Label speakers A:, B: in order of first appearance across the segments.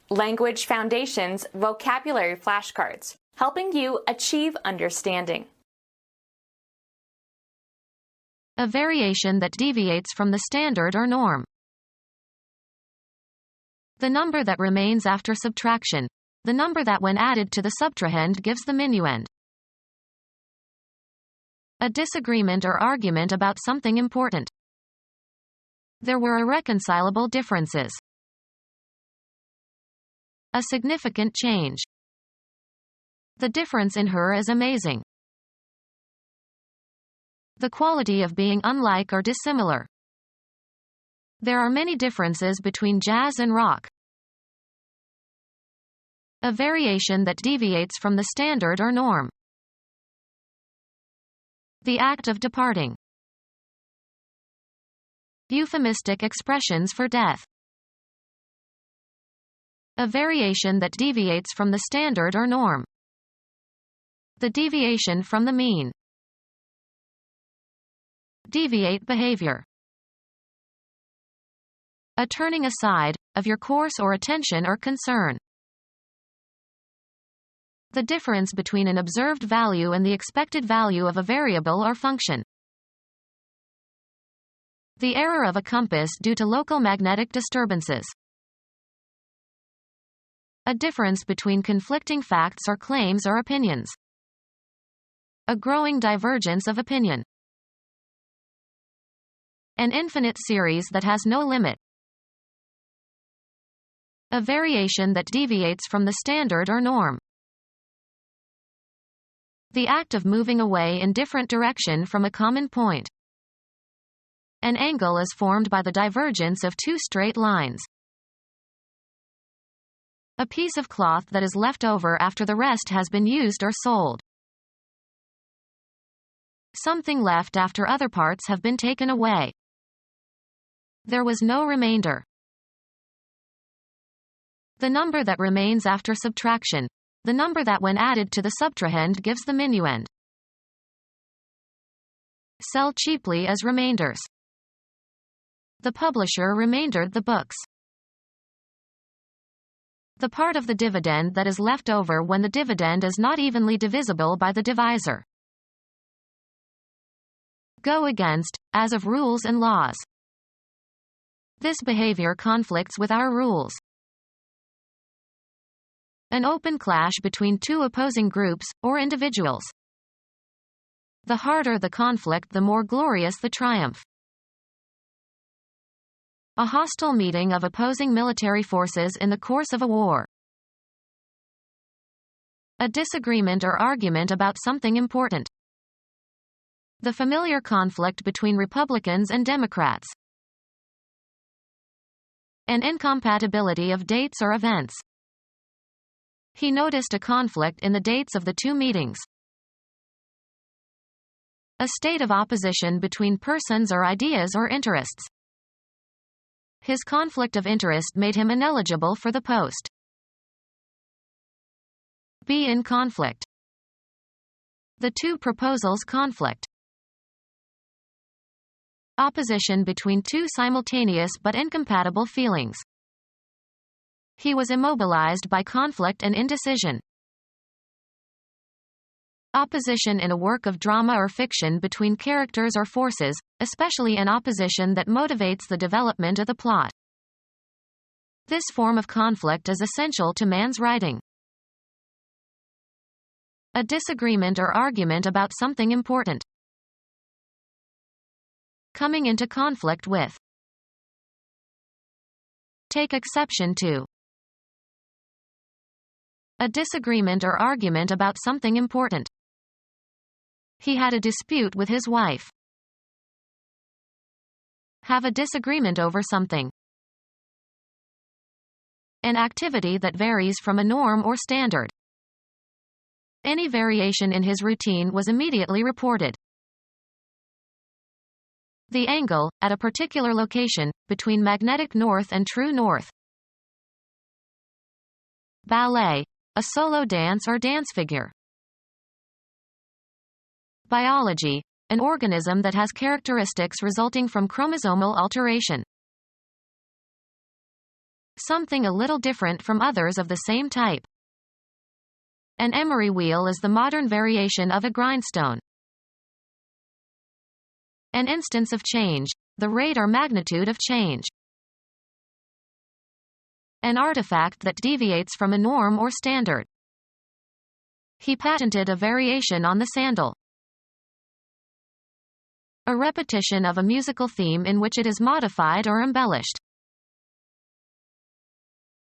A: Language Foundations Vocabulary Flashcards, helping you achieve understanding.
B: A variation that deviates from the standard or norm. The number that remains after subtraction. The number that when added to the subtrahend gives the minuend. A disagreement or argument about something important. There were irreconcilable differences. A significant change. The difference in her is amazing. The quality of being unlike or dissimilar. There are many differences between jazz and rock. A variation that deviates from the standard or norm. The act of departing. Euphemistic expressions for death. A variation that deviates from the standard or norm. The deviation from the mean. Deviate behavior. A turning aside, of your course or attention or concern. The difference between an observed value and the expected value of a variable or function. The error of a compass due to local magnetic disturbances. A difference between conflicting facts or claims or opinions. A growing divergence of opinion. An infinite series that has no limit. A variation that deviates from the standard or norm. The act of moving away in different direction from a common point. An angle is formed by the divergence of two straight lines. A piece of cloth that is left over after the rest has been used or sold. Something left after other parts have been taken away. There was no remainder. The number that remains after subtraction. The number that when added to the subtrahend gives the minuend. Sell cheaply as remainders. The publisher remaindered the books. The part of the dividend that is left over when the dividend is not evenly divisible by the divisor. Go against, as of rules and laws. This behavior conflicts with our rules. An open clash between two opposing groups, or individuals. The harder the conflict, the more glorious the triumph. A hostile meeting of opposing military forces in the course of a war. A disagreement or argument about something important. The familiar conflict between Republicans and Democrats. An incompatibility of dates or events. He noticed a conflict in the dates of the two meetings. A state of opposition between persons or ideas or interests. His conflict of interest made him ineligible for the post. Be in conflict. The two proposals conflict. Opposition between two simultaneous but incompatible feelings. He was immobilized by conflict and indecision. Opposition in a work of drama or fiction between characters or forces, especially an opposition that motivates the development of the plot. This form of conflict is essential to man's writing. A disagreement or argument about something important. Coming into conflict with. Take exception to. A disagreement or argument about something important. He had a dispute with his wife. Have a disagreement over something. An activity that varies from a norm or standard. Any variation in his routine was immediately reported. The angle, at a particular location, between magnetic north and true north. Ballet. A solo dance or dance figure. Biology. An organism that has characteristics resulting from chromosomal alteration. something a little different from others of the same type. An emery wheel is the modern variation of a grindstone. An instance of change, the rate or magnitude of change. An artifact that deviates from a norm or standard. He patented a variation on the sandal. A repetition of a musical theme in which it is modified or embellished.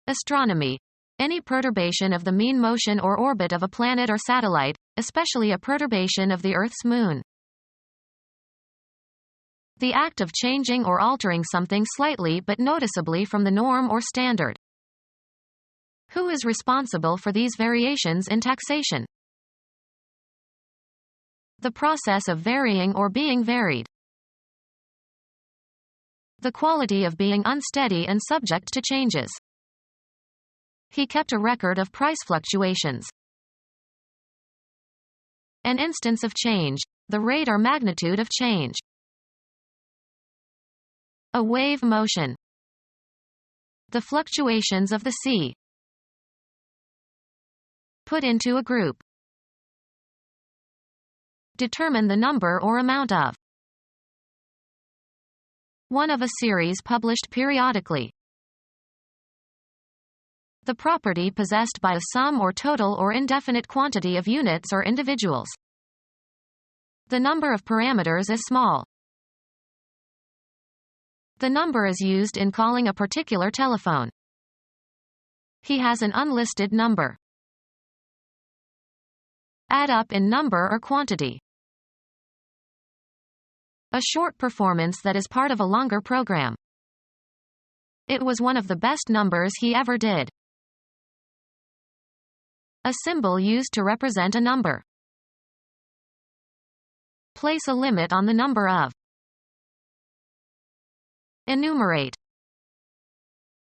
B: Astronomy. Any perturbation of the mean motion or orbit of a planet or satellite, especially a perturbation of the Earth's moon. The act of changing or altering something slightly but noticeably from the norm or standard. Who is responsible for these variations in taxation? The process of varying or being varied. The quality of being unsteady and subject to changes. He kept a record of price fluctuations. An instance of change, the rate or magnitude of change. A wave motion. The fluctuations of the sea. Put into a group. Determine the number or amount of. One of a series published periodically. The property possessed by a sum or total or indefinite quantity of units or individuals. The number of parameters is small. The number is used in calling a particular telephone. He has an unlisted number. Add up in number or quantity. A short performance that is part of a longer program. It was one of the best numbers he ever did. A symbol used to represent a number. Place a limit on the number of. Enumerate.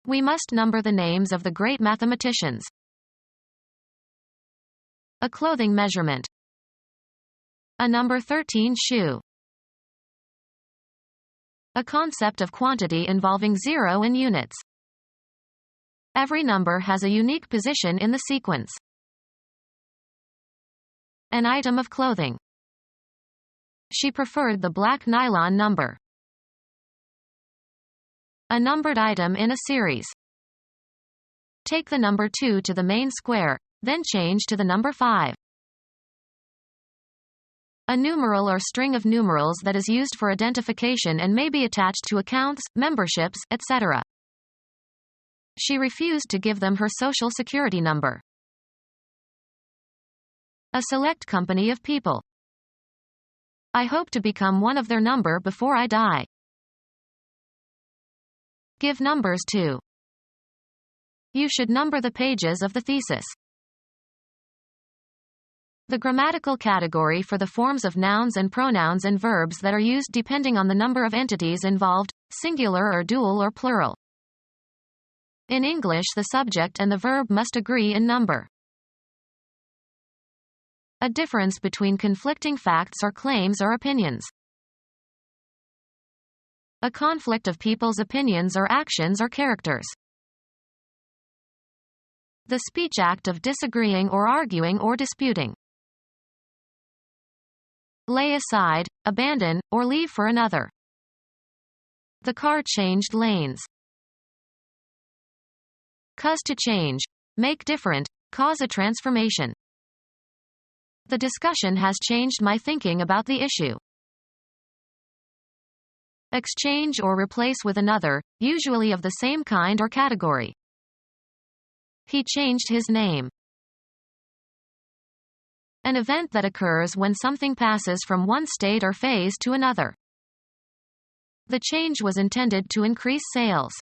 B: We must number the names of the great mathematicians. A clothing measurement. A number 13 shoe. A concept of quantity involving zero and units. Every number has a unique position in the sequence. An item of clothing. She preferred the black nylon number. A numbered item in a series. Take the number 2 to the main square, then change to the number 5. A numeral or string of numerals that is used for identification and may be attached to accounts, memberships, etc. She refused to give them her social security number. A select company of people. I hope to become one of their number before I die. Give numbers to. You should number the pages of the thesis. The grammatical category for the forms of nouns and pronouns and verbs that are used depending on the number of entities involved, singular or dual or plural. In English, the subject and the verb must agree in number. A difference between conflicting facts or claims or opinions. A conflict of people's opinions or actions or characters. The speech act of disagreeing or arguing or disputing. Lay aside, abandon, or leave for another. The car changed lanes. Cause to change, make different, cause a transformation. The discussion has changed my thinking about the issue. Exchange or replace with another, usually of the same kind or category. He changed his name. An event that occurs when something passes from one state or phase to another. The change was intended to increase sales.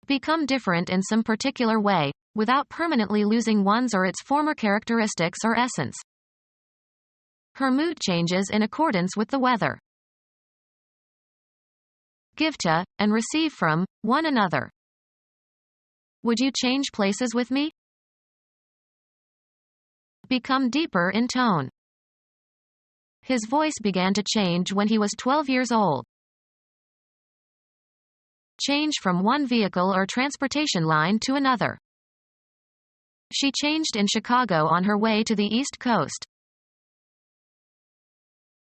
B: Become different in some particular way, without permanently losing one's or its former characteristics or essence. Her mood changes in accordance with the weather. Give to, and receive from, one another. Would you change places with me? Become deeper in tone. His voice began to change when he was 12 years old. change from one vehicle or transportation line to another. She changed in Chicago on her way to the East Coast.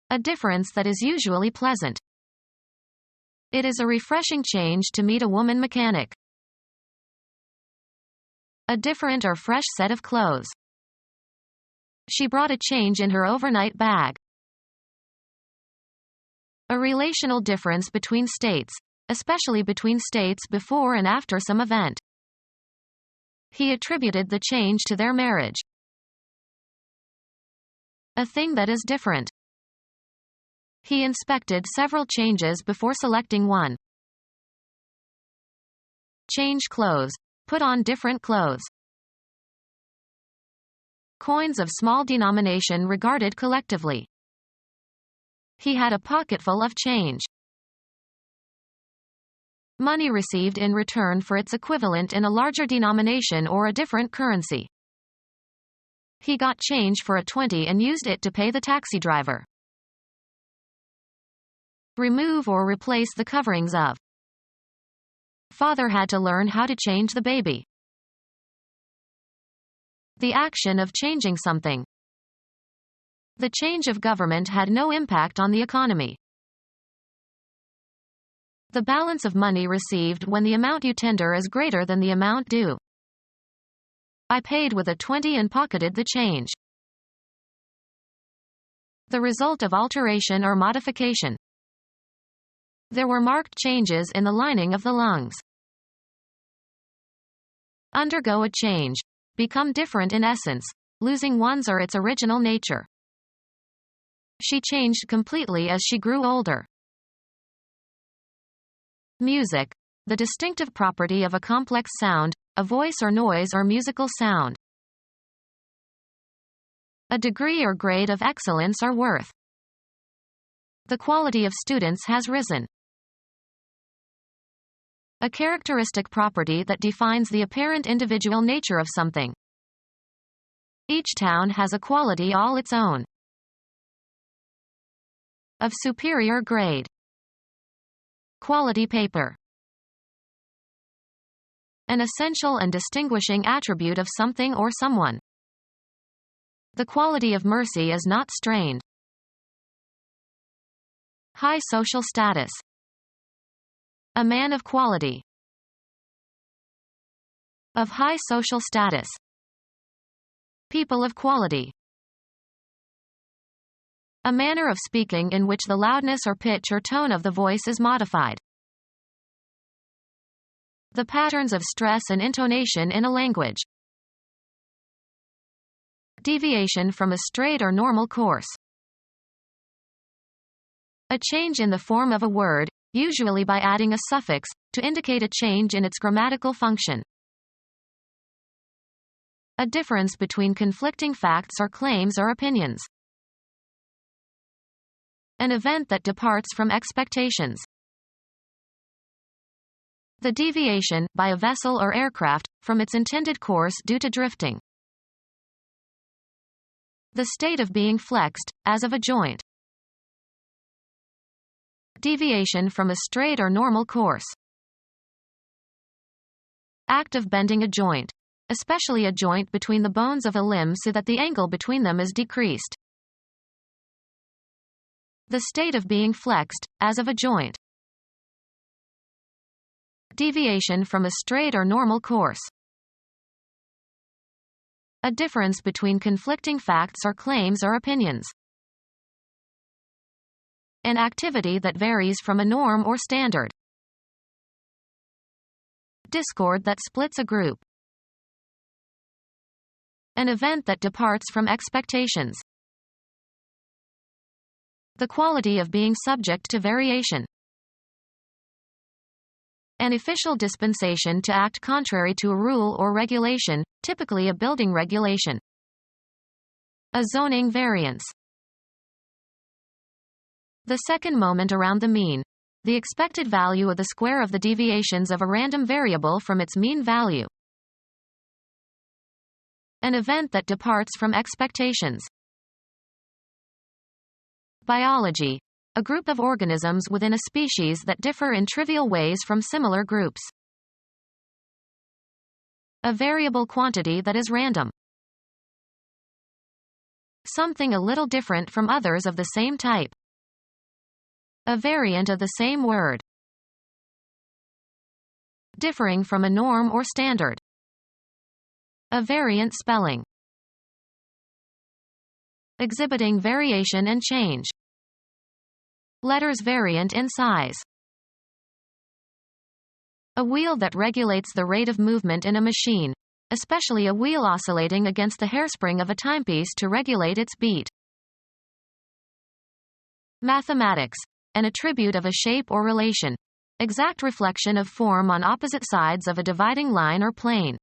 B: A difference that is usually pleasant. It is a refreshing change to meet a woman mechanic. A different or fresh set of clothes. She brought a change in her overnight bag. A relational difference between states, especially between states before and after some event. He attributed the change to their marriage. A thing that is different. He inspected several changes before selecting one. Change clothes. Put on different clothes. Coins of small denomination regarded collectively. He had a pocketful of change. Money received in return for its equivalent in a larger denomination or a different currency. He got change for a 20 and used it to pay the taxi driver. Remove or replace the coverings of. Father had to learn how to change the baby. The action of changing something. The change of government had no impact on the economy. The balance of money received when the amount you tender is greater than the amount due. I paid with a 20 and pocketed the change. The result of alteration or modification. There were marked changes in the lining of the lungs. Undergo a change. Become different in essence, losing one's or its original nature. She changed completely as she grew older. Music. The distinctive property of a complex sound, a voice or noise or musical sound. A degree or grade of excellence or worth. The quality of students has risen. A characteristic property that defines the apparent individual nature of something. Each town has a quality all its own. Of superior grade. Quality paper. An essential and distinguishing attribute of something or someone. The quality of mercy is not strained. High social status. A man of quality. Of high social status. People of quality. A manner of speaking in which the loudness or pitch or tone of the voice is modified. The patterns of stress and intonation in a language. Deviation from a straight or normal course. A change in the form of a word, usually by adding a suffix, to indicate a change in its grammatical function. A difference between conflicting facts or claims or opinions. An event that departs from expectations. The deviation, by a vessel or aircraft, from its intended course due to drifting. The state of being flexed, as of a joint. Deviation from a straight or normal course. Act of bending a joint, especially a joint between the bones of a limb so that the angle between them is decreased. The state of being flexed, as of a joint. Deviation from a straight or normal course. A difference between conflicting facts or claims or opinions. An activity that varies from a norm or standard. Discord that splits a group. An event that departs from expectations. The quality of being subject to variation. An official dispensation to act contrary to a rule or regulation, typically a building regulation. A zoning variance. The second moment around the mean. The expected value of the square of the deviations of a random variable from its mean value. An event that departs from expectations. Biology. a group of organisms within a species that differ in trivial ways from similar groups. A variable quantity that is random. Something a little different from others of the same type. A variant of the same word. Differing from a norm or standard. A variant spelling. Exhibiting variation and change. Letters variant in size. A wheel that regulates the rate of movement in a machine, especially a wheel oscillating against the hairspring of a timepiece to regulate its beat. Mathematics. An attribute of a shape or relation. Exact reflection of form on opposite sides of a dividing line or plane.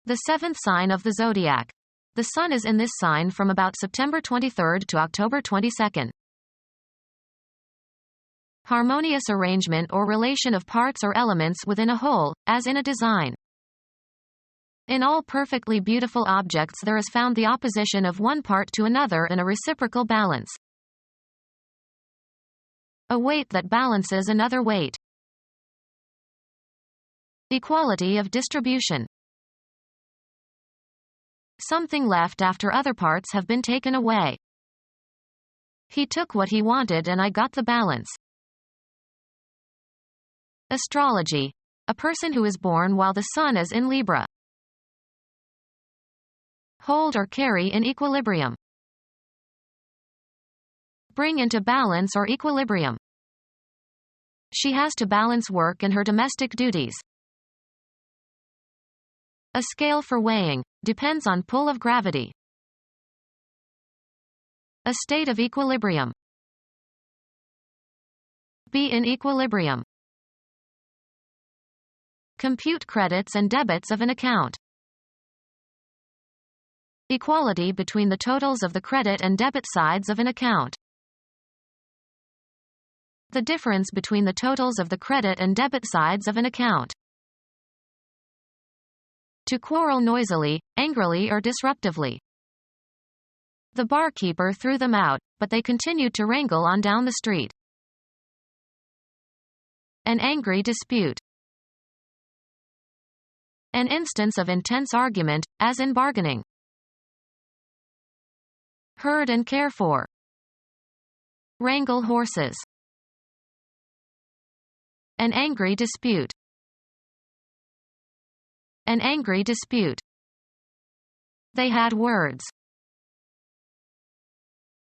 B: The seventh sign of the zodiac. The sun is in this sign from about September 23rd to October 22nd. Harmonious arrangement or relation of parts or elements within a whole, as in a design. In all perfectly beautiful objects there is found the opposition of one part to another in a reciprocal balance. A weight that balances another weight. Equality of distribution. Something left after other parts have been taken away. He took what he wanted and I got the balance. Astrology. A person who is born while the sun is in Libra. Hold or carry in equilibrium. Bring into balance or equilibrium. She has to balance work and her domestic duties. A scale for weighing, depends on pull of gravity. A state of equilibrium. Be in equilibrium. Compute credits and debits of an account. Equality between the totals of the credit and debit sides of an account. The difference between the totals of the credit and debit sides of an account. To quarrel noisily, angrily or disruptively. The barkeeper threw them out, but they continued to wrangle on down the street. An angry dispute. An instance of intense argument, as in bargaining. Herd and care for. Wrangle horses. An angry dispute. An angry dispute. They had words.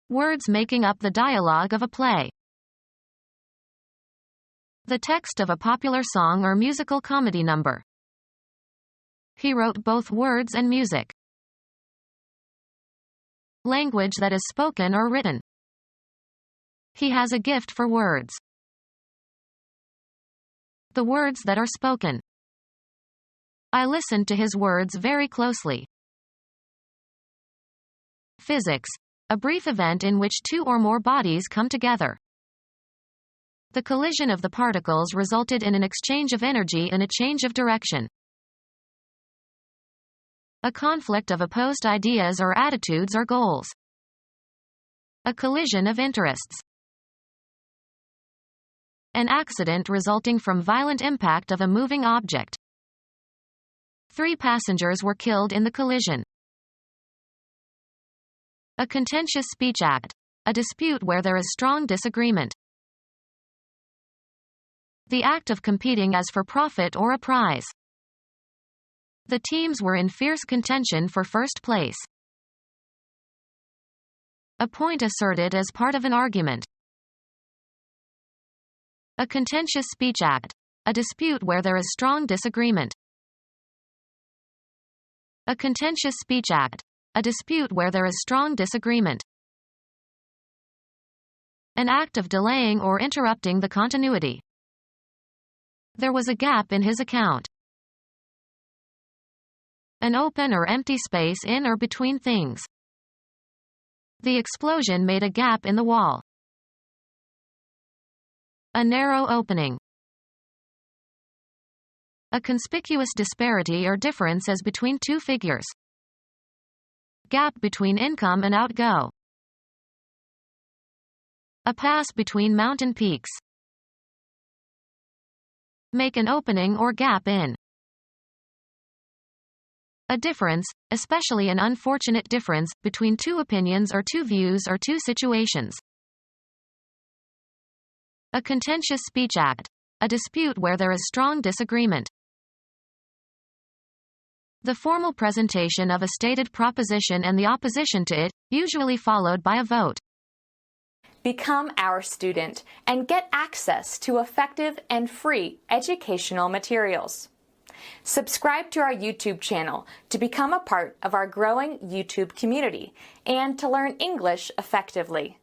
B: Words making up the dialogue of a play. The text of a popular song or musical comedy number. He wrote both words and music. Language that is spoken or written. He has a gift for words. The words that are spoken. I listened to his words very closely. Physics. A brief event in which two or more bodies come together. The collision of the particles resulted in an exchange of energy and a change of direction. A conflict of opposed ideas or attitudes or goals. A collision of interests. An accident resulting from violent impact of a moving object. 3 passengers were killed in the collision. A contentious speech act. A dispute where there is strong disagreement. The act of competing as for profit or a prize. The teams were in fierce contention for first place. A point asserted as part of an argument. A contentious speech act. A dispute where there is strong disagreement. A contentious speech act. A dispute where there is strong disagreement. An act of delaying or interrupting the continuity. There was a gap in his account. An open or empty space in or between things. The explosion made a gap in the wall. A narrow opening. A conspicuous disparity or difference as between two figures. Gap between income and outgo. A pass between mountain peaks. Make an opening or gap in. A difference, especially an unfortunate difference, between two opinions or two views or two situations. A contentious speech act. A dispute where there is strong disagreement. The formal presentation of a stated proposition and the opposition to it, usually followed by a vote.
A: Become our student and get access to effective and free educational materials. Subscribe to our YouTube channel to become a part of our growing YouTube community and to learn English effectively.